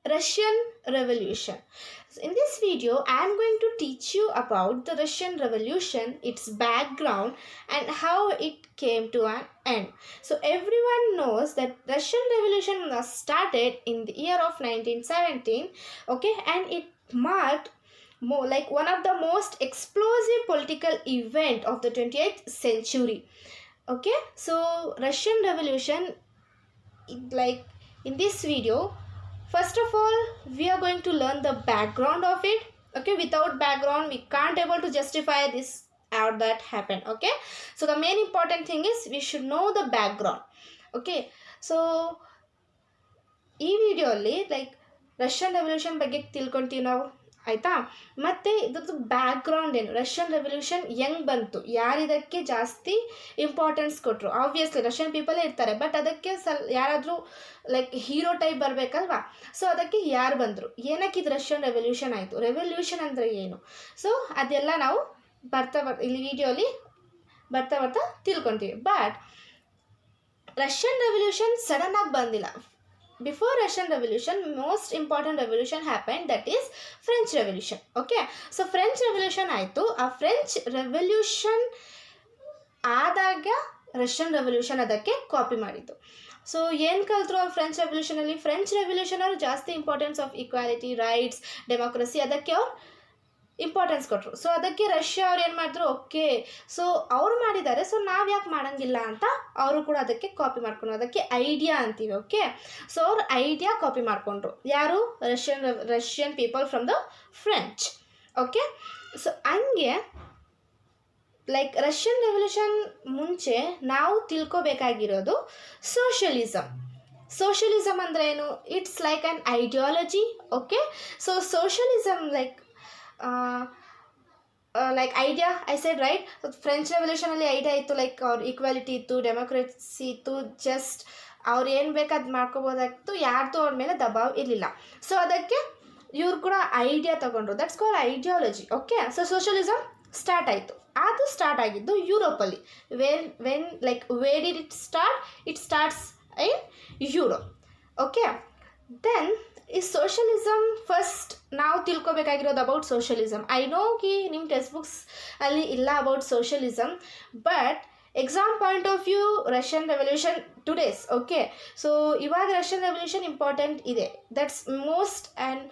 Russian Revolution. So in this video, I am going to teach you about the Russian Revolution, its background, and how it came to an end. So everyone knows that Russian Revolution was started in the year of 1917, okay, and it marked more like one of the most explosive political event of the 20th century. Okay, so Russian Revolution, like in this video, first of all we are going to learn the background of it. Okay, without background we can't able to justify this or that happen. Okay, so the main important thing is we should know the background. Okay, so ಈ ವಿಡಿಯೋಲ್ಲಿ like Russian revolution ಬಗ್ಗೆ ತಿಳ್ಕೊಂತೀವಿ ನಾವು, ಆಯಿತಾ. ಮತ್ತು ಇದ್ರದ್ದು background ಏನು, Russian revolution ಹೆಂಗೆ ಬಂತು, ಯಾರಿದಕ್ಕೆ ಜಾಸ್ತಿ ಇಂಪಾರ್ಟೆನ್ಸ್ ಕೊಟ್ಟರು. ಆಬ್ವಿಯಸ್ಲಿ ರಷ್ಯನ್ ಪೀಪಲೇ ಇರ್ತಾರೆ, ಬಟ್ ಅದಕ್ಕೆ ಯಾರಾದರೂ ಲೈಕ್ ಹೀರೋ ಟೈಪ್ ಬರಬೇಕಲ್ವಾ. ಸೊ ಅದಕ್ಕೆ ಯಾರು ಬಂದರು, ಏನಕ್ಕೆ ಇದು ರಷ್ಯನ್ ರೆವಲ್ಯೂಷನ್ ಆಯಿತು, ರೆವಲ್ಯೂಷನ್ ಅಂದರೆ ಏನು, ಸೊ ಅದೆಲ್ಲ ನಾವು ಇಲ್ಲಿ ವಿಡಿಯೋಲಿ ಬರ್ತಾ ತಿಳ್ಕೊತೀವಿ. ಬಟ್ ರಷ್ಯನ್ ರೆವಲ್ಯೂಷನ್ ಸಡನ್ನಾಗಿ ಬಂದಿಲ್ಲ. Before Russian Revolution, most important revolution happened, that is French Revolution. Okay, so French Revolution ಆಯಿತು. ಆ ಫ್ರೆಂಚ್ ರೆವಲ್ಯೂಷನ್ ಆದಾಗ ರಷ್ಯನ್ ರೆವಲ್ಯೂಷನ್ ಅದಕ್ಕೆ ಕಾಪಿ ಮಾಡಿದ್ದು. ಸೊ ಏನು ಕಲ್ತರು ಆ ಫ್ರೆಂಚ್ ರೆವಲ್ಯೂಷನಲ್ಲಿ, ಫ್ರೆಂಚ್ ರೆವಲ್ಯೂಷನ್ ಅವರು ಜಾಸ್ತಿ importance of equality, rights, democracy ಅದಕ್ಕೆ ಅವ್ರು ಇಂಪಾರ್ಟೆನ್ಸ್ ಕೊಟ್ಟರು. ಸೊ ಅದಕ್ಕೆ ರಷ್ಯಾ ಅವ್ರು ಏನು ಮಾಡಿದ್ರು, ಓಕೆ ಸೊ ಅವ್ರು ಮಾಡಿದ್ದಾರೆ, ಸೊ ನಾವು ಯಾಕೆ ಮಾಡೋಂಗಿಲ್ಲ ಅಂತ ಅವರು ಕೂಡ ಅದಕ್ಕೆ ಕಾಪಿ ಮಾಡ್ಕೊಂಡ್ರು. ಅದಕ್ಕೆ ಐಡಿಯಾ ಅಂತೀವಿ. ಓಕೆ, ಸೊ ಅವ್ರು ಐಡಿಯಾ ಕಾಪಿ ಮಾಡಿಕೊಂಡ್ರು. ಯಾರು, Russian people from the French. Okay, so ಹಂಗೆ ಲೈಕ್ ರಷ್ಯನ್ ರೆವಲ್ಯೂಷನ್ ಮುಂಚೆ ನಾವು ತಿಳ್ಕೊಬೇಕಾಗಿರೋದು ಸೋಷಿಯಲಿಸಮ್. ಸೋಷಿಯಲಿಸಮ್ ಅಂದರೆ ಏನು, it's like an ideology. Okay, so socialism like idea I said right. French ರೆವಲ್ಯೂಷನಲ್ಲಿ ಐಡಿಯಾ ಇತ್ತು, ಲೈಕ್ ಅವ್ರ ಈಕ್ವಾಲಿಟಿ ಇತ್ತು, ಡೆಮೋಕ್ರಸಿ ಇತ್ತು, ಜಸ್ಟ್ ಅವ್ರು ಏನು ಬೇಕಾದ್ ಮಾಡ್ಕೋಬೋದಾಗಿತ್ತು, ಯಾರ್ದು ಅವ್ರ ಮೇಲೆ ದಬಾವ್ ಇರಲಿಲ್ಲ. ಸೊ ಅದಕ್ಕೆ ಇವ್ರು ಕೂಡ ಐಡಿಯಾ ತೊಗೊಂಡ್ರು, that's called ideology. Okay, so socialism start ಆಯಿತು. ಅದು ಸ್ಟಾರ್ಟ್ ಆಗಿದ್ದು ಯುರೋಪಲ್ಲಿ. Where did it start, it starts in Europe. Okay, then ಈ ಸೋಷಿಯಲಿಸಮ್ ಫಸ್ಟ್ ನಾವು ತಿಳ್ಕೊಬೇಕಾಗಿರೋದು ಅಬೌಟ್ ಸೋಷಿಯಲಿಸಮ್. ಐ ನೋ ಕಿ ನಿಮ್ಮ ಟೆಕ್ಸ್ಟ್ ಬುಕ್ಸ್ ಅಲ್ಲಿ ಇಲ್ಲ about socialism, but exam point of view Russian revolution today's. Okay, so ಇವಾಗ ರಷ್ಯನ್ ರೆವಲ್ಯೂಷನ್ ಇಂಪಾರ್ಟೆಂಟ್ ಇದೆ, that's most and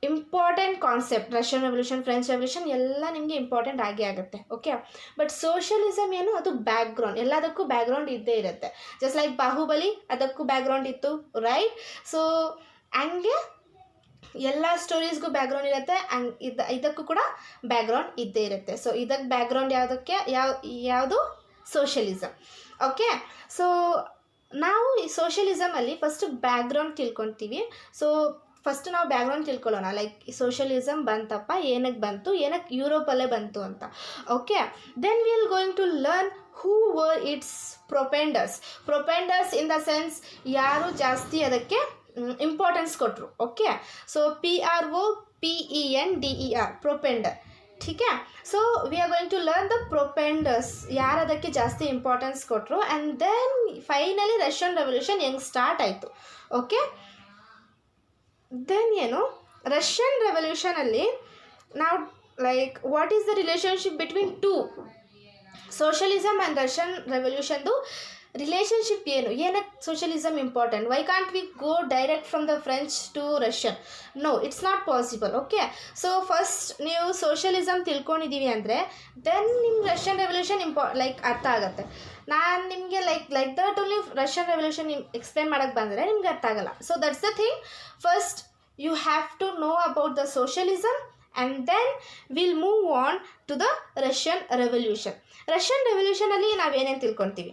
important concept. Russian revolution, French revolution ಎಲ್ಲ ನಿಮಗೆ ಇಂಪಾರ್ಟೆಂಟ್ ಆಗೇ ಆಗುತ್ತೆ. ಓಕೆ, ಬಟ್ ಸೋಷಿಯಲಿಸಮ್ ಏನು, ಅದು ಬ್ಯಾಕ್ಗ್ರೌಂಡ್, ಎಲ್ಲದಕ್ಕೂ ಬ್ಯಾಕ್ಗ್ರೌಂಡ್ ಇದ್ದೇ ಇರುತ್ತೆ. ಜಸ್ಟ್ ಲೈಕ್ ಬಾಹುಬಲಿ, ಅದಕ್ಕೂ ಬ್ಯಾಕ್ಗ್ರೌಂಡ್ ಇತ್ತು, ರೈಟ್. ಸೊ ಹಂಗೆ ಎಲ್ಲ ಸ್ಟೋರೀಸ್ಗೂ ಬ್ಯಾಕ್ಗ್ರೌಂಡ್ ಇರುತ್ತೆ, ಇದಕ್ಕೂ ಕೂಡ ಬ್ಯಾಕ್ಗ್ರೌಂಡ್ ಇದ್ದೇ ಇರುತ್ತೆ. ಸೊ ಇದಕ್ಕೆ ಬ್ಯಾಕ್ಗ್ರೌಂಡ್ ಯಾವುದಕ್ಕೆ ಯಾವುದು, ಸೋಷಿಯಲಿಸಮ್. ಓಕೆ, ಸೊ ನಾವು ಈ ಸೋಷಿಯಲಿಸಮಲ್ಲಿ ಫಸ್ಟ್ ಬ್ಯಾಕ್ಗ್ರೌಂಡ್ ತಿಳ್ಕೊತೀವಿ. ಸೊ ಫಸ್ಟ್ ನಾವು ಬ್ಯಾಕ್ಗ್ರೌಂಡ್ ತಿಳ್ಕೊಳ್ಳೋಣ, ಲೈಕ್ ಸೋಷಿಯಲಿಸಮ್ ಬಂತಪ್ಪ, ಏನಕ್ಕೆ ಬಂತು, ಏನಕ್ಕೆ ಯುರೋಪಲ್ಲೇ ಬಂತು ಅಂತ. Okay, then we are going to learn who were it's propounders in the sense ಯಾರು ಜಾಸ್ತಿ ಅದಕ್ಕೆ ಇಂಪಾರ್ಟೆನ್ಸ್ ಕೊಟ್ಟರು. Okay, so PROPENDER propounder. ठीक है, so we are going to learn the propounders, ಯಾರು ಅದಕ್ಕೆ ಜಾಸ್ತಿ ಇಂಪಾರ್ಟೆನ್ಸ್ ಕೊಟ್ಟರು. And then finally Russian revolution ಹೆಂಗೆ ಸ್ಟಾರ್ಟ್ ಆಯಿತು. ಓಕೆ, ದೆನ್ ಏನು ರಷ್ಯನ್ ರೆವಲ್ಯೂಷನಲ್ಲಿ ನಾವು like what is the relationship between two, socialism and Russian ರೆವಲ್ಯೂಷನ್ದು ರಿಲೇಷನ್ಶಿಪ್ ಏನು, ಏನಕ್ಕೆ socialism important, why can't we go direct from the French to Russian, no it's not possible. Okay, so first ನೀವು socialism ತಿಳ್ಕೊಂಡಿದ್ದೀವಿ ಅಂದರೆ then ನಿಮ್ಗೆ Russian revolution like ಅರ್ಥ ಆಗುತ್ತೆ. ನಾನು ನಿಮಗೆ like that only Russian revolution explain ಮಾಡೋಕ್ಕೆ ಬಂದರೆ ನಿಮ್ಗೆ ಅರ್ಥ ಆಗಲ್ಲ. So that's the thing, first you have to know about the socialism and then we'll move on to the Russian Revolution. Russian ರೆವಲ್ಯೂಷನಲ್ಲಿ ನಾವೇನೇನು ತಿಳ್ಕೊತೀವಿ,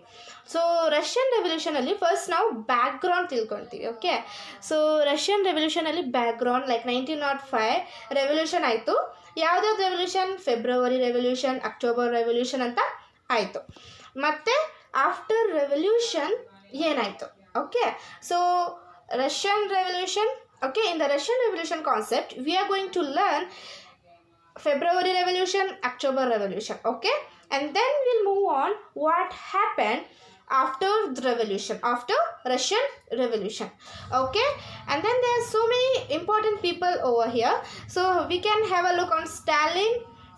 ಸೊ ರಷ್ಯನ್ ರೆವಲ್ಯೂಷನಲ್ಲಿ ಫಸ್ಟ್ ನಾವು ಬ್ಯಾಕ್ಗ್ರೌಂಡ್ ತಿಳ್ಕೊತೀವಿ. ಓಕೆ, ಸೊ ರಷ್ಯನ್ ರೆವಲ್ಯೂಷನಲ್ಲಿ ಬ್ಯಾಕ್ಗ್ರೌಂಡ್ ಲೈಕ್ 1905 ರೆವಲ್ಯೂಷನ್ ಆಯಿತು. ಯಾವುದ್ಯಾವ್ದು revolution, February revolution, October revolution ಅಂತ ಆಯಿತು. ಮತ್ತು ಆಫ್ಟರ್ ರೆವಲ್ಯೂಷನ್ ಏನಾಯಿತು. Okay, so Russian revolution. Okay, in the Russian Revolution concept, we are going to learn February Revolution, October Revolution. Okay, and then we'll move on what happened after the revolution, after Russian Revolution. Okay, and then there are so many important people over here. So we can have a look on Stalin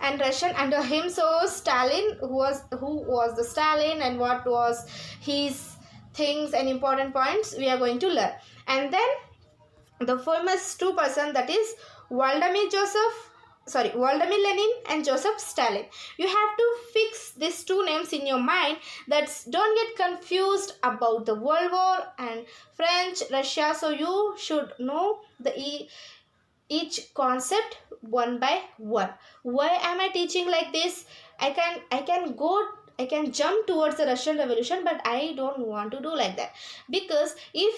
and Russian under him. So Stalin, who was the Stalin and what was his things and important points we are going to learn. And then the famous two person, that is Vladimir Lenin and Joseph Stalin. You have to fix these two names in your mind. Don't get confused about the World War and French, Russia. So you should know each concept one by one. Why am I teaching like this? I can jump towards the Russian Revolution, but I don't want to do like that, because if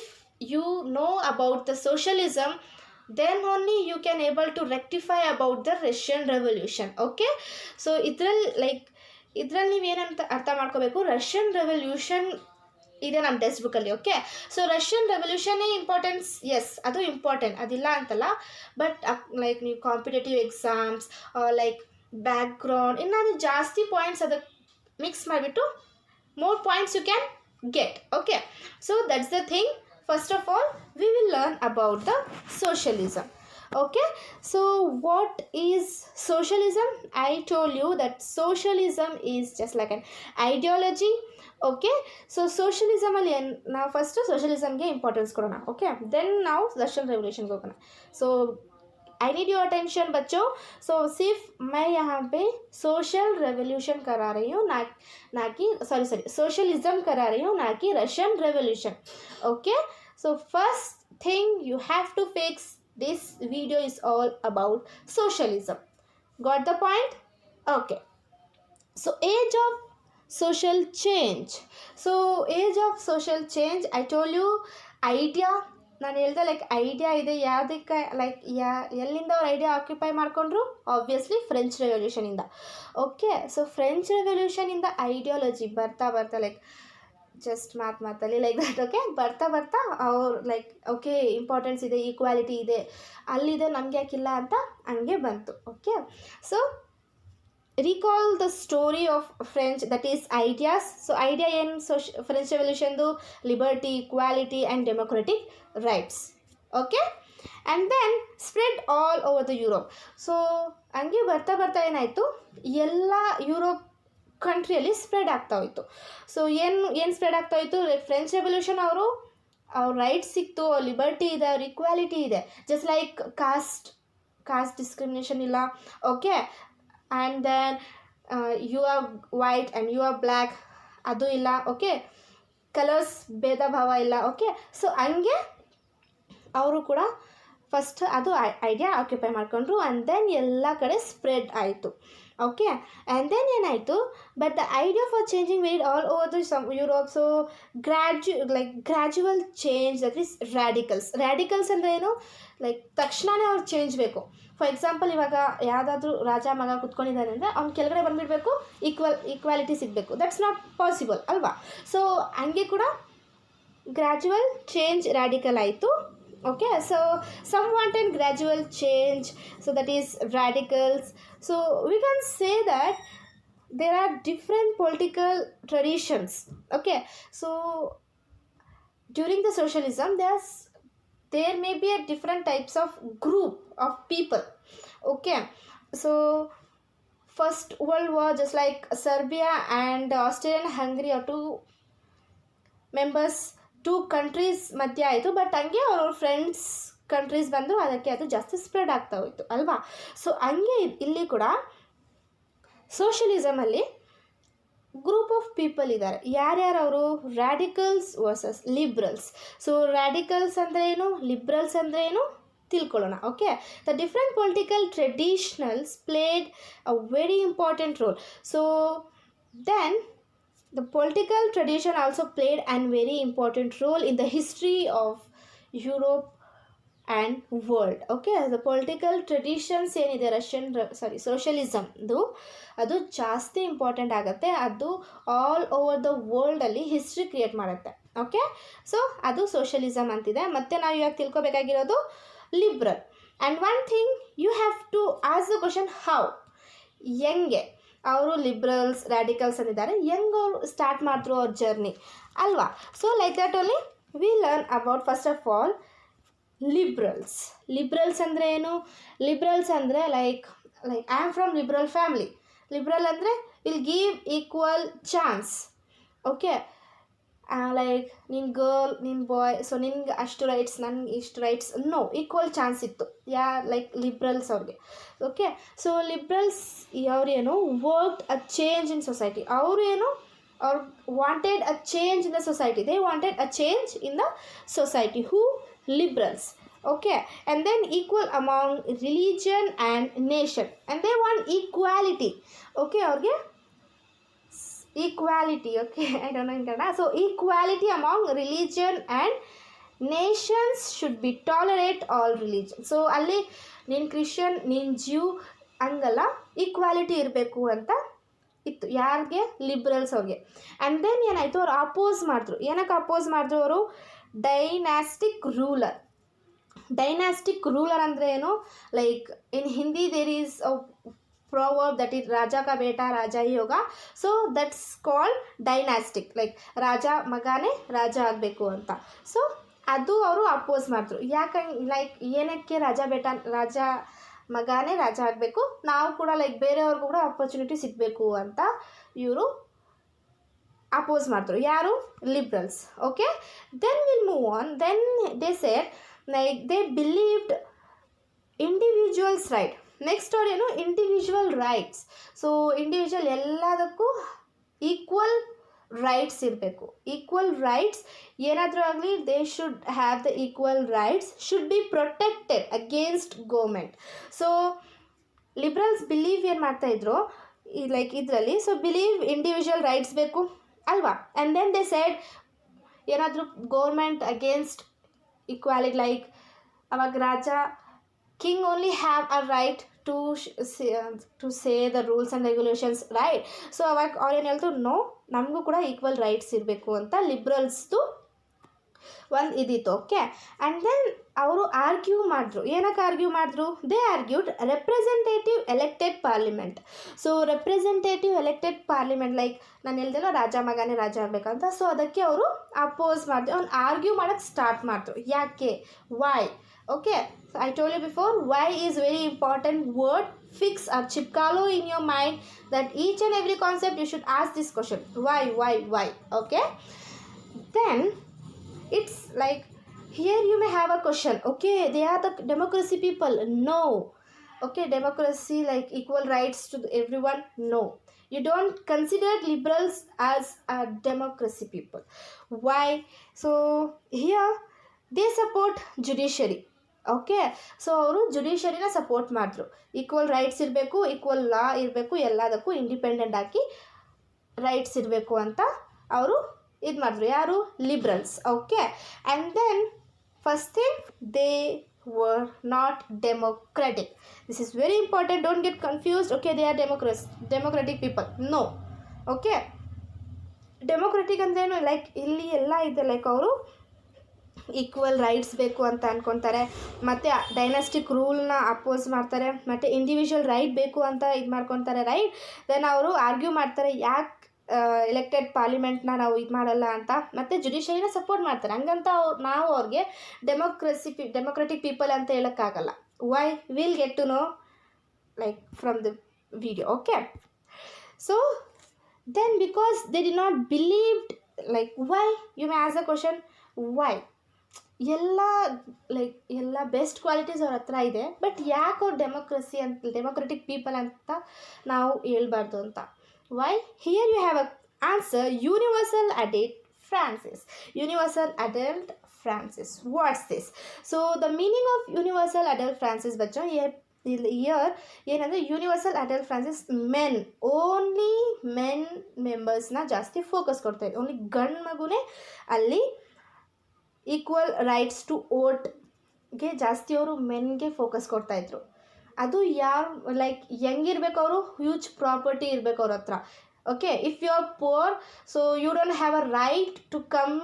you know about the socialism, then only you can able to rectify about the Russian Revolution. Okay, so ಇದ್ರಲ್ಲಿ ನೀವೇನಂತ ಅರ್ಥ ಮಾಡ್ಕೋಬೇಕು, Russian revolution ಇದೆ ನಮ್ಮ text ಬುಕ್ಕಲ್ಲಿ. Okay, so Russian ರೆವಲ್ಯೂಷನ್ನೇ importance, yes ಅದು important, ಅದಿಲ್ಲ ಅಂತಲ್ಲ. ಬಟ್ ಲೈಕ್ ನೀವು ಕಾಂಪಿಟೇಟಿವ್ ಎಕ್ಸಾಮ್ಸ್ ಲೈಕ್ ಬ್ಯಾಕ್ಗ್ರೌಂಡ್ ಇನ್ನಾದರೂ ಜಾಸ್ತಿ ಪಾಯಿಂಟ್ಸ್ ಅದಕ್ಕೆ ಮಿಕ್ಸ್ ಮಾಡಿಬಿಟ್ಟು more points you can get. Okay, so that's the thing. First of all, we will learn about the socialism. Okay, so what is socialism? I told you that socialism is just like an ideology. Okay, so socialism ಅಲ್ಲಿ ನಾವು first socialismಗೆ importance ಕೊಡೋಣ. Okay, then ನಾವು Russian ರೆವಲ್ಯೂಷನ್ಗೆ ಹೋಗೋಣ. So I need your attention बच्चों. सो सिर्फ मैं यहाँ पे सोशल रेवोल्यूशन करा रही हूँ, ना कि सोशलिज्म करा रही हूँ, ना कि Russian revolution. Okay, so first thing you have to fix, this video is all about socialism. Got the point? Okay, so age of social change. So age of social change, I told you idea. ನಾನು ಹೇಳ್ದೆ like idea ಇದೆ, ಯಾವುದಕ್ಕೆ like ಎಲ್ಲಿಂದ ಅವ್ರು idea occupy ಮಾಡಿಕೊಂಡ್ರು? Obviously French ರೆವಲ್ಯೂಷನಿಂದ. Okay, so French ರೆವಲ್ಯೂಷನಿಂದ ideology ಬರ್ತಾ ಲೈಕ್ ಜಸ್ಟ್ ಮಾತಲ್ಲಿ ಲೈಕ್ ದಟ್. ಓಕೆ, ಬರ್ತಾ ಅವ್ರು ಲೈಕ್ ಓಕೆ ಇಂಪಾರ್ಟೆನ್ಸ್ ಇದೆ, ಈಕ್ವಾಲಿಟಿ ಇದೆ, ಅಲ್ಲಿದೆ, ನಮಗೆ ಯಾಕಿಲ್ಲ ಅಂತ ಹಂಗೆ ಬಂತು. Okay, so recall the story of French, that is ideas. So idea in French Revolution do liberty, equality and democratic rights. Okay, and then spread all over the Europe. So ಹಂಗೆ ಬರ್ತಾ ಏನಾಯಿತು, ಎಲ್ಲ ಯುರೋಪ್ ಕಂಟ್ರಿಯಲ್ಲಿ ಸ್ಪ್ರೆಡ್ ಆಗ್ತಾ ಹೋಯಿತು. So ಏನು spread ಆಗ್ತಾ ಹೋಯಿತು, French revolution ಅವ್ರ ರೈಟ್ಸ್ ಸಿಕ್ತು, ಲಿಬರ್ಟಿ ಇದೆ, ಅವ್ರ ಇಕ್ವಾಲಿಟಿ ಇದೆ. ಜಸ್ಟ್ ಲೈಕ್ ಕಾಸ್ಟ್ ಡಿಸ್ಕ್ರಿಮಿನೇಷನ್ ಇಲ್ಲ. Okay, and then you are white and you are black, ಅದು ಇಲ್ಲ. ಓಕೆ, ಕಲರ್ಸ್ ಭೇದ ಭಾವ ಇಲ್ಲ. ಓಕೆ, ಸೊ ಹಂಗೆ ಅವರು ಕೂಡ ಫಸ್ಟ್ ಅದು ಐಡಿಯಾ ಆಕ್ಯುಪೈ ಮಾಡ್ಕೊಂಡ್ರು, ಆ್ಯಂಡ್ ದೆನ್ ಎಲ್ಲ ಕಡೆ ಸ್ಪ್ರೆಡ್ ಆಯಿತು. ಓಕೆ, ಆ್ಯಂಡ್ ದೆನ್ ಏನಾಯಿತು, but the idea for changing wade all over the Europe. So gradual change, that is radicals ಅಂದರೆ ಏನು, ಲೈಕ್ ತಕ್ಷಣವೇ ಅವ್ರು ಚೇಂಜ್ ಬೇಕು. ಫಾರ್ ಎಕ್ಸಾಂಪಲ್, ಇವಾಗ ಯಾವುದಾದ್ರೂ ರಾಜ ಮಗ ಕುತ್ಕೊಂಡಿದ್ದಾನೆ ಅಂದರೆ ಅವ್ನು ಕೆಳಗಡೆ ಬಂದುಬಿಡಬೇಕು, ಈಕ್ವಾಲಿಟಿ ಸಿಗಬೇಕು. ದಟ್ಸ್ ನಾಟ್ ಪಾಸಿಬಲ್ ಅಲ್ವಾ? ಸೊ ಹಂಗೆ ಕೂಡ ಗ್ರ್ಯಾಜುವಲ್ ಚೇಂಜ್ ರ್ಯಾಡಿಕಲ್ ಆಯಿತು. Okay, so some wanted gradual change, so that is radicals. So we can say that there are different political traditions. Okay, so during the socialism there may be a different types of group of people. Okay, so first world war, just like Serbia and Austria and Hungary are two countries ಮಧ್ಯ ಆಯಿತು. But ಹಂಗೆ ಅವ್ರ friends countries ಬಂದು ಅದಕ್ಕೆ ಅದು ಜಾಸ್ತಿ spread ಆಗ್ತಾ ಹೋಯಿತು ಅಲ್ವಾ? ಸೊ ಹಂಗೆ ಇಲ್ಲಿ ಕೂಡ ಸೋಷಲಿಸಮಲ್ಲಿ ಗ್ರೂಪ್ ಆಫ್ ಪೀಪಲ್ ಇದ್ದಾರೆ. ಯಾರ್ಯಾರು ಅವರು? Radicals versus liberals. So radicals ಅಂದರೆ ಏನು, ಲಿಬ್ರಲ್ಸ್ ಅಂದರೆ ಏನು ತಿಳ್ಕೊಳ್ಳೋಣ. Okay, the different political traditionals played a very important role. So then the political tradition also played a very important role in the history of Europe and world. Okay, the political traditions ಏನಿದೆ ಸೋಷಲಿಸಮ್ದು ಅದು ಜಾಸ್ತಿ important ಆಗುತ್ತೆ. ಅದು all over the ವರ್ಲ್ಡಲ್ಲಿ history create ಮಾಡುತ್ತೆ. Okay, so ಅದು socialism ಅಂತಿದೆ. ಮತ್ತು ನಾವು ಇವಾಗ ತಿಳ್ಕೊಬೇಕಾಗಿರೋದು liberal. And one thing you have to ask the question, how, ಹೆಂಗೆ ಅವರು ಲಿಬ್ರಲ್ಸ್ ರ್ಯಾಡಿಕಲ್ಸ್ ಅಂದಿದ್ದಾರೆ, ಹೆಂಗೆ ಅವರು ಸ್ಟಾರ್ಟ್ ಮಾಡಿದ್ರು ಅವ್ರ ಜರ್ನಿ ಅಲ್ವಾ? So like that only we learn about first of all liberals ಅಂದರೆ ಏನು? ಲಿಬ್ರಲ್ಸ್ ಅಂದರೆ like I am from liberal family. Liberal ಅಂದರೆ will give equal chance. Okay, like ನಿನ್ನ ಗರ್ಲ್, ನಿನ್ನ ಬಾಯ್, ಸೊ ನಿನ್ಗೆ ಅಷ್ಟು ರೈಟ್ಸ್, ನನಗೆ ಇಷ್ಟು ರೈಟ್ಸ್, ನೋ, ಈಕ್ವಲ್ ಚಾನ್ಸ್ ಇತ್ತು ಲೈಕ್ ಲಿಬ್ರಲ್ಸ್ ಅವ್ರಿಗೆ. ಓಕೆ, ಸೊ ಲಿಬ್ರಲ್ಸ್ ಅವ್ರೇನು worked a change in society. ಅವರು ಏನು, ಅವ್ರು wanted a change in the society. They wanted a change in the society. Who? Liberals. Okay, and then equal among religion and nation, and they want equality. Okay, ಅವ್ರಿಗೆ equality. Okay, I don't know in Kannada. So equality among religion and nations should be tolerate all religion. So ಅಲ್ಲಿ ನೀನು Christian, ನೀನು ಜ್ಯೂ ಹಂಗಲ್ಲ, equality ಇರಬೇಕು ಅಂತ ಇತ್ತು. ಯಾರಿಗೆ? ಲಿಬ್ರಲ್ಸ್ ಅವ್ರಿಗೆ. ಆ್ಯಂಡ್ ದೆನ್ ಏನಾಯಿತು, ಅವ್ರು ಅಪೋಸ್ ಮಾಡಿದ್ರು. ಏನಕ್ಕೆ ಅಪೋಸ್ ಮಾಡಿದ್ರು ಅವರು? Dynastic ruler. ಡೈನಾಸ್ಟಿಕ್ ರೂಲರ್ ಅಂದರೆ ಏನು? Like in Hindi there is a proverb that is raja ka beta raja hi hoga. So that's called dynastic, like ರಾಜ ಮಗನೇ ರಾಜ ಆಗಬೇಕು ಅಂತ. ಸೊ ಅದು ಅವರು ಅಪೋಸ್ ಮಾಡಿದ್ರು. ಯಾಕಂಗೆ, ಲೈಕ್ ಏನಕ್ಕೆ ರಾಜ ಮಗನೇ ರಾಜ ಆಗಬೇಕು, ನಾವು ಕೂಡ ಲೈಕ್ ಬೇರೆಯವ್ರಿಗೂ ಕೂಡ ಆಪರ್ಚುನಿಟಿ ಸಿಗಬೇಕು ಅಂತ ಇವರು ಅಪೋಸ್ ಮಾಡಿದ್ರು. ಯಾರು? Liberals. Okay, then will move on. Then they said like they believed individuals right. Next ಅವ್ರು ಏನು? Individual rights. ಸೊ ಇಂಡಿವಿಜುವಲ್ ಎಲ್ಲದಕ್ಕೂ ಈಕ್ವಲ್ ರೈಟ್ಸ್ ಇರಬೇಕು. ಈಕ್ವಲ್ ರೈಟ್ಸ್ ಏನಾದರೂ ಆಗಲಿ, they should have the equal rights, should be protected against government. So liberals believe ಏನು ಮಾಡ್ತಾಯಿದ್ರು like ಇದರಲ್ಲಿ, so believe individual rights ಬೇಕು ಅಲ್ವಾ. ಆ್ಯಂಡ್ ದೆನ್ ದೇ ಸೆಡ್ ಏನಾದರೂ ಗೌರ್ಮೆಂಟ್ ಅಗೇನ್ಸ್ಟ್ ಈಕ್ವಾಲಿಟಿ, ಲೈಕ್ ಅವಾಗ ರಾಜ king only have a right to say the rules and regulations, right? So ಅವಾಗ ಅವ್ರು ಏನು ಹೇಳ್ತು, ನೋ, ನಮಗೂ ಕೂಡ ಈಕ್ವಲ್ ರೈಟ್ಸ್ ಇರಬೇಕು ಅಂತ ಲಿಬ್ರಲ್ಸ್ದು ಒಂದು ಇದಿತ್ತು. ಓಕೆ, ಆ್ಯಂಡ್ ದೆನ್ ಅವರು ಆರ್ಗ್ಯೂ ಮಾಡಿದ್ರು. ಏನಕ್ಕೆ ಆರ್ಗ್ಯೂ ಮಾಡಿದ್ರು? They argued representative elected parliament. So representative elected parliament, like ನಾನು ಹೇಳ್ದೆಲ್ಲ ರಾಜ ಮಗನೇ ರಾಜ ಆಗಬೇಕಂತ. ಸೊ ಅದಕ್ಕೆ ಅವರು ಅಪೋಸ್ ಮಾಡಿದ್ರು, ಅವ್ನು ಆರ್ಗ್ಯೂ ಮಾಡೋಕ್ಕೆ ಸ್ಟಾರ್ಟ್ ಮಾಡಿದ್ರು. ಯಾಕೆ? Y? Okay, so I told you before, why is very important word. Fix or chipkalo in your mind that each and every concept you should ask this question, why. Okay, then it's like here you may have a question. Okay, they are the democracy people. No. Okay, democracy like equal rights to everyone. No, you don't consider liberals as a democracy people. Why? So here they support judiciary. Okay, so ಅವರು ಜುಡಿಷರಿನ support ಮಾಡಿದ್ರು. Equal rights ಇರಬೇಕು, equal ಲಾ ಇರಬೇಕು, ಎಲ್ಲದಕ್ಕೂ independent ಆಗಿ rights ಇರಬೇಕು ಅಂತ ಅವರು ಇದು ಮಾಡಿದ್ರು. ಯಾರು? Liberals. Okay, and then first thing, they were not democratic. This is very important, don't get confused. Okay, they are democratic people. No. Okay, democratic ಅಂದ್ರೇನು? ಲೈಕ್ ಇಲ್ಲಿ ಎಲ್ಲ ಇದೆ, ಲೈಕ್ ಅವರು ಈಕ್ವಲ್ ರೈಟ್ಸ್ ಬೇಕು ಅಂತ ಅಂದ್ಕೊತಾರೆ, ಮತ್ತು ಡೈನಾಸ್ಟಿಕ್ ರೂಲ್ನ ಅಪೋಸ್ ಮಾಡ್ತಾರೆ, ಮತ್ತು ಇಂಡಿವಿಜುವಲ್ ರೈಟ್ ಬೇಕು ಅಂತ ಇದು ಮಾಡ್ಕೊತಾರೆ, ರೈಟ್. ದೆನ್ ಅವರು ಆರ್ಗ್ಯೂ ಮಾಡ್ತಾರೆ, ಯಾಕೆ ಎಲೆಕ್ಟೆಡ್ ಪಾರ್ಲಿಮೆಂಟ್ನ ನಾವು ಇದು ಮಾಡಲ್ಲ ಅಂತ, ಮತ್ತು ಜುಡಿಷರಿನ ಸಪೋರ್ಟ್ ಮಾಡ್ತಾರೆ. ಹಂಗಂತ ನಾವು ಅವ್ರಿಗೆ ಡೆಮೋಕ್ರೆಟಿಕ್ ಪೀಪಲ್ ಅಂತ ಹೇಳೋಕ್ಕಾಗಲ್ಲ. Why? Will get to know like from the video. Okay, so then because they did not believed, like why? You may ask a question, why? ಎಲ್ಲ ಬೆಸ್ಟ್ ಕ್ವಾಲಿಟೀಸ್ ಅವ್ರ ಹತ್ರ ಇದೆ, ಬಟ್ ಯಾಕೆ ಅವ್ರು ಡೆಮೋಕ್ರೆಟಿಕ್ ಪೀಪಲ್ ಅಂತ ನಾವು ಹೇಳ್ಬಾರ್ದು ಅಂತ. Why? Here you have a answer. Universal adult franchise. What's this? So the meaning of universal adult franchise ಬಚ್ಚೋ ಇಯರ್ ಏನಂದರೆ, universal adult franchise only men ಮೆಂಬರ್ಸ್ನ ಜಾಸ್ತಿ ಫೋಕಸ್ ಕೊಡ್ತಾಯಿದ್ರು. ಓನ್ಲಿ ಗಂಡು ಮಗುನೇ ಅಲ್ಲಿ ಈಕ್ವಲ್ ರೈಟ್ಸ್ ಟು ವೋಟ್ಗೆ ಜಾಸ್ತಿ ಅವರು ಮೆನ್ಗೆ ಫೋಕಸ್ ಕೊಡ್ತಾಯಿದ್ರು. ಅದು ಯಾರು ಲೈಕ್ ಹೆಂಗಿರ್ಬೇಕು, ಅವರು ಹ್ಯೂಜ್ ಪ್ರಾಪರ್ಟಿ ಇರಬೇಕು ಅವ್ರ ಹತ್ರ. Okay, if you are poor, so you don't have a right to come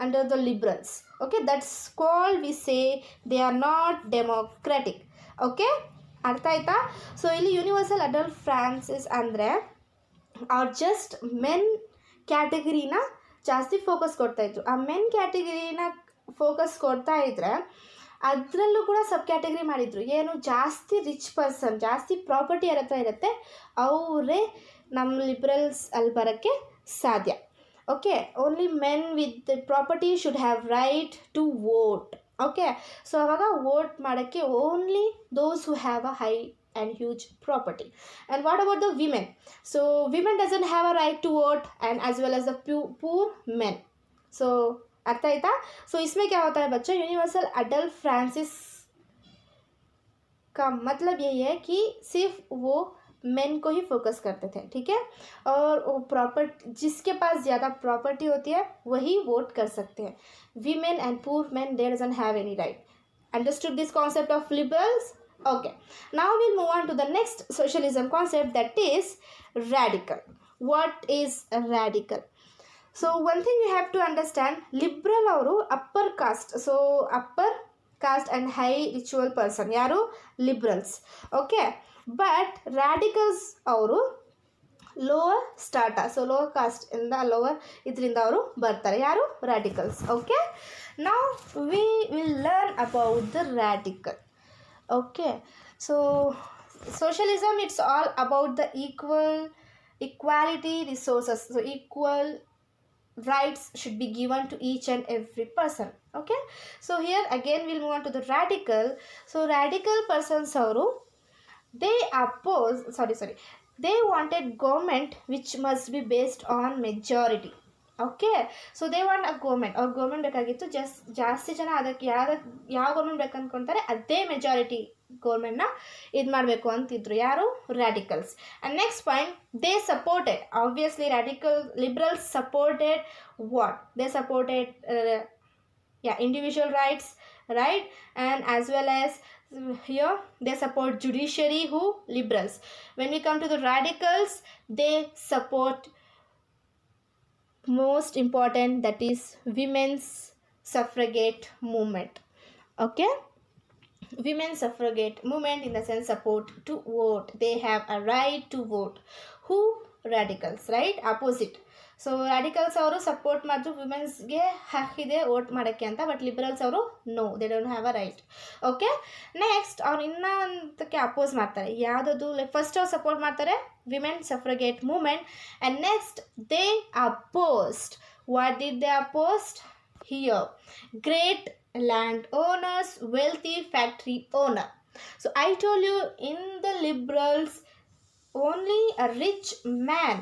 under the liberals. Okay, that's called we say they are not democratic. Okay, ಅರ್ಥ ಆಯ್ತಾ? ಸೊ ಇಲ್ಲಿ ಯೂನಿವರ್ಸಲ್ ಅಡಲ್ಟ್ ಫ್ರಾನ್ಸಿಸ್ ಅಂದರೆ ಅವ್ರು just men ಕ್ಯಾಟಗರಿನ ಜಾಸ್ತಿ focus ಕೊಡ್ತಾಯಿದ್ರು. ಆ men ಕ್ಯಾಟಗರಿನ focus ಕೊಡ್ತಾ ಇದ್ದರೆ ಅದರಲ್ಲೂ ಕೂಡ ಸಬ್ ಕ್ಯಾಟಗರಿ ಮಾಡಿದರು. ಏನು ಜಾಸ್ತಿ ರಿಚ್ ಪರ್ಸನ್, ಜಾಸ್ತಿ ಪ್ರಾಪರ್ಟಿ ಯಾರ ಹತ್ರ ಇರುತ್ತೆ ಅವರೇ ನಮ್ಮ ಲಿಬ್ರಲ್ಸ್ ಅಲ್ಲಿ ಬರೋಕ್ಕೆ ಸಾಧ್ಯ. Okay, only men with property should have right to vote. Okay, so ಅವಾಗ ವೋಟ್ ಮಾಡೋಕ್ಕೆ only those who have a high and huge property. And what about the women? So women doesn't have a right to vote, and as well as the poor men. So अर्थ आयता. सो इसमें क्या होता है बच्चों, universal adult Francis का मतलब यही है कि सिर्फ वो मेन को ही फोकस करते थे, ठीक है, और वो प्रॉपर्टी जिसके पास ज़्यादा प्रॉपर्टी होती है वही वोट कर सकते हैं. Women and poor main they doesn't have any right. Understood this concept of liberals? Okay, now we'll move on to the next socialism concept, that is radical. What is a radical? So one thing you have to understand, liberal ಅವರು upper caste, so upper caste and high ritual person ಯಾರು liberals. Okay, but radicals ಅವರು lower ಸ್ಟಾರ್ಟಾ, so lower cost ಇಂದ lower ಇದರಿಂದ ಅವರು ಬರ್ತಾರೆ. ಯಾರು radicals. Okay, now we will learn about the radical. Okay, so socialism, it's all about the equality resources, so equal rights should be given to each and every person. Okay, so here again we'll move on to the radical. So radical persons ಅವರು they oppose they wanted government which must be based on majority. Okay, so they want a government, ಅವ್ರ government ಬೇಕಾಗಿತ್ತು. ಜಾಸ್ತಿ ಜನ ಅದಕ್ಕೆ ಯಾವ government ಬೇಕಂದ್ಕೊತಾರೆ ಅದೇ majority ಗೌರ್ಮೆಂಟ್ನ ಇದು ಮಾಡಬೇಕು ಅಂತಿದ್ರು. ಯಾರು radicals. And next point, they supported, obviously liberals supported what, they supported individual rights, right, and as well as here they support judiciary. Who? Liberals. When we come to the radicals, they support most important, that is women's suffragette movement. Okay, women's suffragette movement in the sense support to vote, they have a right to vote. Who? Radicals, right, opposite. So radicals ಅವರು support ಮಾಡಿದ್ರು ವಿಮೆನ್ಸ್ಗೆ ಹಾಕಿದೆ vote ಮಾಡೋಕ್ಕೆ ಅಂತ, but liberals ಅವರು no, they don't have a right. Okay, next ಅವ್ರು ಇನ್ನೊಂದಕ್ಕೆ oppose ಮಾಡ್ತಾರೆ. ಯಾವುದದು, ಲೈಕ್ ಫಸ್ಟ್ ಅವ್ರು ಸಪೋರ್ಟ್ ಮಾಡ್ತಾರೆ women suffragette movement, and next they opposed. What did they opposed? Here great landowners, wealthy factory owner. So I told you, in the liberals only a rich man,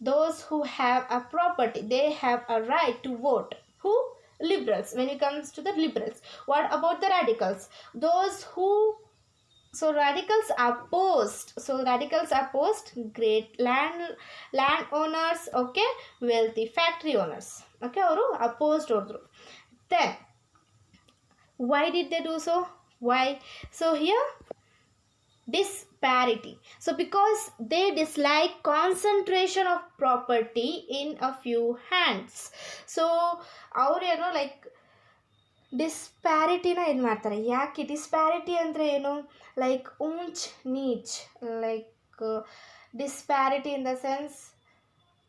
those who have a property, they have a right to vote. Who? Liberals. When it comes to the liberals. What about the radicals? Those who, so radicals opposed, great land owners, okay, wealthy factory owners. Okay, ಅವರು opposed ಹೋದ್ರು. Then why did they do so? Why? So here disparity. So because they dislike concentration of property in a few hands. So ಅವ್ರು ಏನೋ like ಡಿಸ್ಪ್ಯಾರಿಟಿನ ಇದು ಮಾಡ್ತಾರೆ. ಯಾಕೆ disparity ಅಂದರೆ ಏನು? Like ಊಂಚ್ ನೀಚ್, like disparity in the sense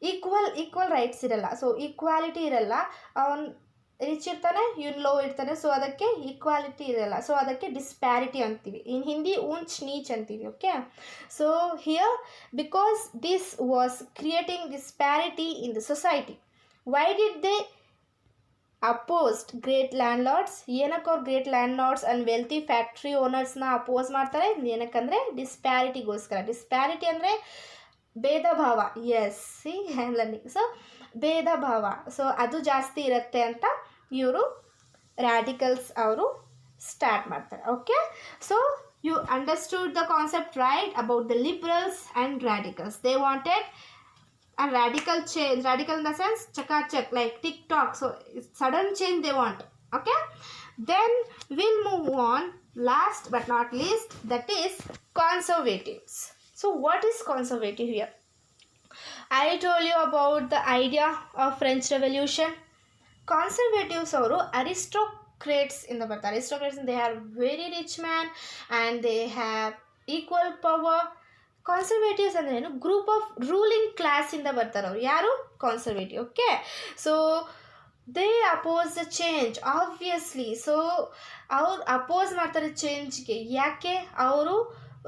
equal rights ಇರಲ್ಲ, ಸೊ ಈಕ್ವಾಲಿಟಿ ಇರಲ್ಲ. ಅವನು ರಿಚ್ ಇರ್ತಾನೆ, ಇವನು ಲೋ ಇರ್ತಾನೆ, ಸೊ ಅದಕ್ಕೆ ಈಕ್ವಾಲಿಟಿ ಇರಲ್ಲ, ಸೊ ಅದಕ್ಕೆ ಡಿಸ್ಪ್ಯಾರಿಟಿ ಅಂತೀವಿ. ಇನ್ ಹಿಂದಿ ಊಂಚ್ ನೀಚ್ ಅಂತೀವಿ. Okay, so here because this was creating disparity in the society. Why did they opposed great landlords? ಏನಕ್ಕೆ ಅವ್ರು great landlords and wealthy factory ಓನರ್ಸ್ನ ಅಪೋಸ್ ಮಾಡ್ತಾರೆ? ಏನಕ್ಕಂದರೆ ಡಿಸ್ಪ್ಯಾರಿಟಿಗೋಸ್ಕರ. ಡಿಸ್ಪ್ಯಾರಿಟಿ ಅಂದರೆ ಭೇದ ಭಾವ. Yes, see hand learning. So ಭೇದ ಭಾವ, ಸೊ ಅದು ಜಾಸ್ತಿ ಇರುತ್ತೆ ಅಂತ ಇವರು ರ್ಯಾಡಿಕಲ್ಸ್ ಅವರು ಸ್ಟಾರ್ಟ್ ಮಾಡ್ತಾರೆ. Okay, so you understood the concept right about the liberals and radicals. They wanted a radical change, radical in the sense chakachak, like TikTok, so sudden change they want. Okay, then we'll move on, last but not least, that is conservatives. So what is conservative here? I told you about the idea of French Revolution. Conservatives ಅವರು aristocrats in the birth. Aristocrats, they are very rich man and they have equal power. Conservatives ಅಂದರೆ ಏನು? Group of ruling ಕ್ಲಾಸಿಂದ ಬರ್ತಾರೆ ಅವರು. ಯಾರು? Conservative. Okay, so they oppose the change obviously. So ಅವ್ರು oppose ಮಾಡ್ತಾರೆ ಚೇಂಜ್ಗೆ. ಯಾಕೆ? ಅವರು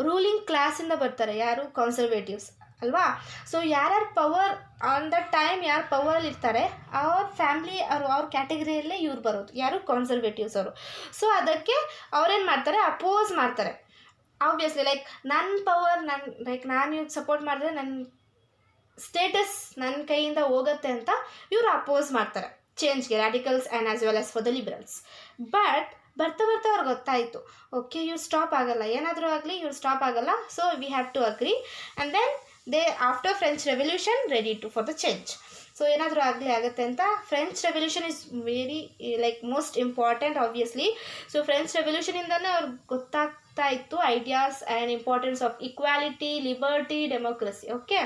ರೂಲಿಂಗ್ ಕ್ಲಾಸಿಂದ ಬರ್ತಾರೆ. ಯಾರು? ಕನ್ಸರ್ವೇಟಿವ್ಸ್ ಅಲ್ವಾ? ಸೊ ಯಾರ್ಯಾರು ಪವರ್ ಆನ್ ದ ಟೈಮ್, ಯಾರು ಪವರಲ್ಲಿ ಇರ್ತಾರೆ ಅವ್ರ ಫ್ಯಾಮ್ಲಿ ಅವ್ರ ಕ್ಯಾಟಗರಿಯಲ್ಲೇ ಇವ್ರು ಬರೋದು. ಯಾರು? ಕನ್ಸರ್ವೇಟಿವ್ಸ್ ಅವರು. ಸೊ ಅದಕ್ಕೆ ಅವ್ರೇನು ಮಾಡ್ತಾರೆ? ಅಪೋಸ್ ಮಾಡ್ತಾರೆ. ಆಬ್ವಿಯಸ್ಲಿ ಲೈಕ್ ನನ್ನ ಪವರ್, ನಾನು ಇವ್ರಿಗೆ ಸಪೋರ್ಟ್ ಮಾಡಿದ್ರೆ ನನ್ನ ಸ್ಟೇಟಸ್ ನನ್ನ ಕೈಯಿಂದ ಹೋಗುತ್ತೆ ಅಂತ ಇವರು ಅಪೋಸ್ ಮಾಡ್ತಾರೆ ಚೇಂಜ್ಗೆ, radicals and as well as for the liberals. But ಬರ್ತಾ ಬರ್ತಾ ಅವ್ರಿಗೆ ಗೊತ್ತಾಯಿತು, ಓಕೆ ಇವ್ರು ಸ್ಟಾಪ್ ಆಗಲ್ಲ, ಏನಾದರೂ ಆಗಲಿ ಇವ್ರು ಸ್ಟಾಪ್ ಆಗಲ್ಲ, so we have to agree. And then they after French Revolution ready to for the change. So ಏನಾದರೂ ಆಗಲಿ ಆಗುತ್ತೆ ಅಂತ. French Revolution is very like most important obviously. So French ರೆವಲ್ಯೂಷನಿಂದನೇ ಅವ್ರಿಗೆ ಗೊತ್ತಾಗ್ತಾ ಇತ್ತು ideas and importance of equality, liberty, democracy. Okay,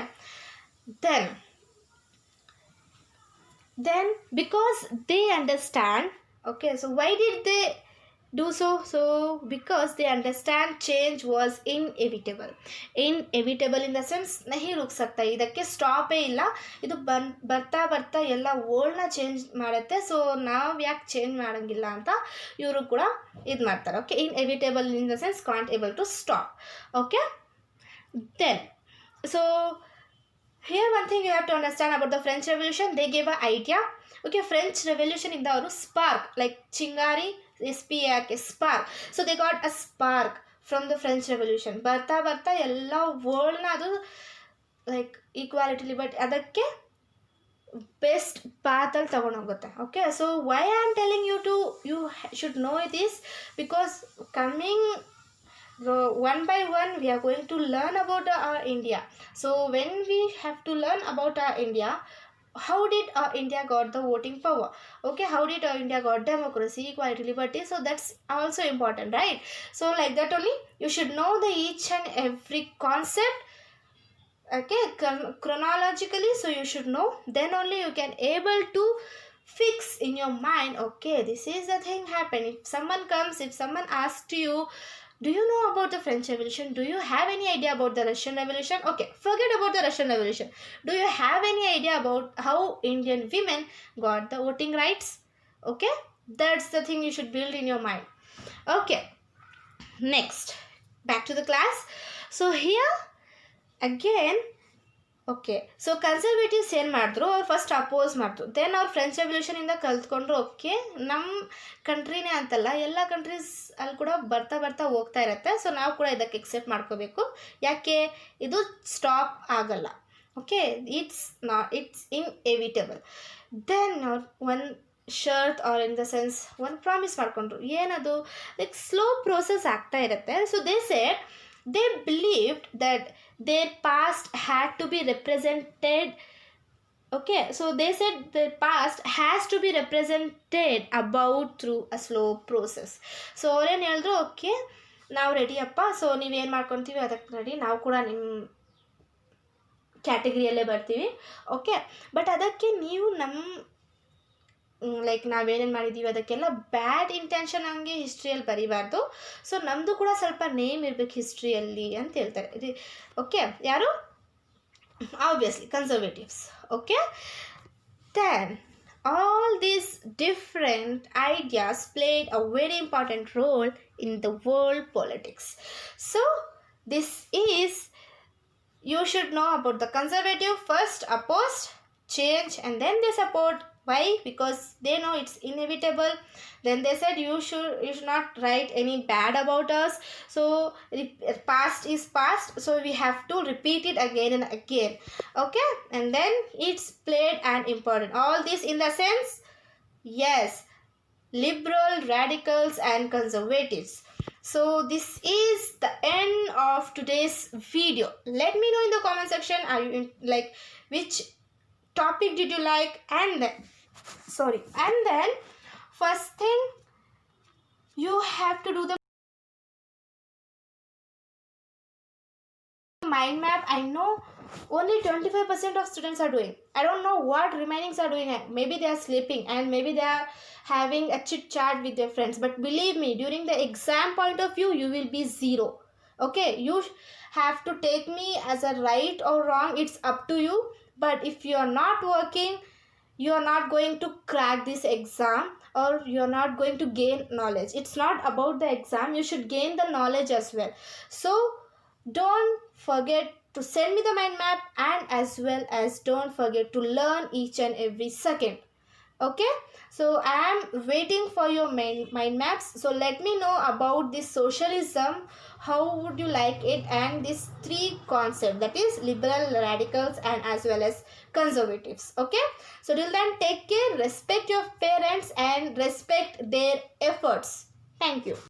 then because they understand, okay, so why did they do so? So because they understand change was inevitable. Inevitable in the sense nahi ruk sakta, idakke stop e illa, idu ಬರ್ತಾ ಬರ್ತಾ ಎಲ್ಲ ವರ್ಲ್ಡ್ನ change ಮಾಡುತ್ತೆ. So ನಾವು ಯಾಕೆ change ಮಾಡೋಂಗಿಲ್ಲ ಅಂತ ಇವರು ಕೂಡ ಇದು ಮಾಡ್ತಾರೆ. Okay, inevitable in the sense can't able to stop. Okay, then so here one thing you have to understand about the French Revolution, they gave an idea. Okay, French Revolution ಇಂದ ಅವರು spark, like ಚಿಂಗಾರಿ, SPARK, spark. So they got a spark from the French Revolution. ಬರ್ತಾ ಬರ್ತಾ ಎಲ್ಲ ವರ್ಲ್ಡ್ನ ಅದು like equality, liberty ಅದಕ್ಕೆ best ಪಾತಲ್ಲಿ ತಗೊಂಡೋಗುತ್ತೆ. Okay, so why I am telling you to you should know this, because coming one by one we are going to learn about our India. So when we have to learn about our India, how did our India got the voting power? Okay, how did our India got democracy, equality, liberty? So that's also important, right? So like that only you should know the each and every concept, okay, chronologically. So you should know, then only you can able to fix in your mind, okay, this is the thing happened. If someone comes, if someone asks to you, do you know about the French Revolution? Do you have any idea about the Russian Revolution? Okay, forget about the Russian Revolution. Do you have any idea about how Indian women got the voting rights? Okay, that's the thing you should build in your mind. Okay, next, back to the class. So here again, okay, so conservatives ಏನು ಮಾಡಿದ್ರು, ಅವ್ರು first oppose ಮಾಡಿದ್ರು. Then ಅವ್ರು French ರೆವಲ್ಯೂಷನಿಂದ ಕಲ್ತ್ಕೊಂಡ್ರು. Okay, ನಮ್ಮ ಕಂಟ್ರಿನೇ ಅಂತಲ್ಲ, ಎಲ್ಲ countries ಅಲ್ಲಿ ಕೂಡ ಬರ್ತಾ ಬರ್ತಾ ಹೋಗ್ತಾ ಇರುತ್ತೆ. ಸೊ ನಾವು ಕೂಡ ಇದಕ್ಕೆ ಎಕ್ಸೆಪ್ಟ್ ಮಾಡ್ಕೋಬೇಕು. ಯಾಕೆ? ಇದು ಸ್ಟಾಪ್ ಆಗಲ್ಲ. Okay, it's inevitable. Then on short or in the sense ಒಂದು ಪ್ರಾಮಿಸ್ ಮಾಡಿಕೊಂಡ್ರು. ಏನದು? ಲೈಕ್ ಸ್ಲೋ ಪ್ರೋಸೆಸ್ ಆಗ್ತಾ ಇರುತ್ತೆ. So they said they believed that their past had to be represented. Okay, so they said their past has to be represented about through a slow process. So ಅವ್ರೇನು ಹೇಳಿದ್ರು, okay ನಾವು ready ಅಪ್ಪ, so ನೀವೇನು ಮಾಡ್ಕೊತೀವಿ ಅದಕ್ಕೆ ready, ನಾವು ಕೂಡ ನಿಮ್ಮ ಕ್ಯಾಟಗರಿಯಲ್ಲೇ ಬರ್ತೀವಿ. ಓಕೆ, ಬಟ್ ಅದಕ್ಕೆ ನೀವು ನಮ್ಮ ಲೈಕ್ ನಾವೇನೇನು ಮಾಡಿದ್ದೀವಿ ಅದಕ್ಕೆಲ್ಲ ಬ್ಯಾಡ್ ಇಂಟೆನ್ಷನ್ ಹಂಗೆ ಹಿಸ್ಟ್ರಿಯಲ್ಲಿ ಬರೀಬಾರ್ದು. ಸೊ ನಮ್ಮದು ಕೂಡ ಸ್ವಲ್ಪ ನೇಮ್ ಇರಬೇಕು ಹಿಸ್ಟ್ರಿಯಲ್ಲಿ ಅಂತ ಹೇಳ್ತಾರೆ. ಓಕೆ, ಯಾರು? Obviously conservatives. Okay, then all these different ideas played a very important role in the world politics. So this is, you should know about the conservative first opposed change and then they support. Why? Because they know it's inevitable. Then they said you should not write any bad about us. So past is past, so we have to repeat it again and again. Okay, and then it's played an important. All this in the sense, yes, liberal, radicals and conservatives. So this is the end of today's video. Let me know in the comment section, are you like which topic did you like? And then first thing you have to do the mind map. I know only 25% of students are doing. I don't know what remainings are doing. Maybe they are sleeping and maybe they are having a chit chat with their friends, but believe me, during the exam point of view you will be zero. Okay, you have to take me as a right or wrong, it's up to you. But if you are not working, you are not going to crack this exam or you're not going to gain knowledge. It's not about the exam, you should gain the knowledge as well. So don't forget to send me the mind map, and as well as don't forget to learn each and every second. Okay, so I am waiting for your mind maps. So let me know about this socialism, how would you like it, and these three concepts, that is liberal, radicals, and as well as conservatives. Okay, so till then, take care, respect your parents and respect their efforts. Thank you.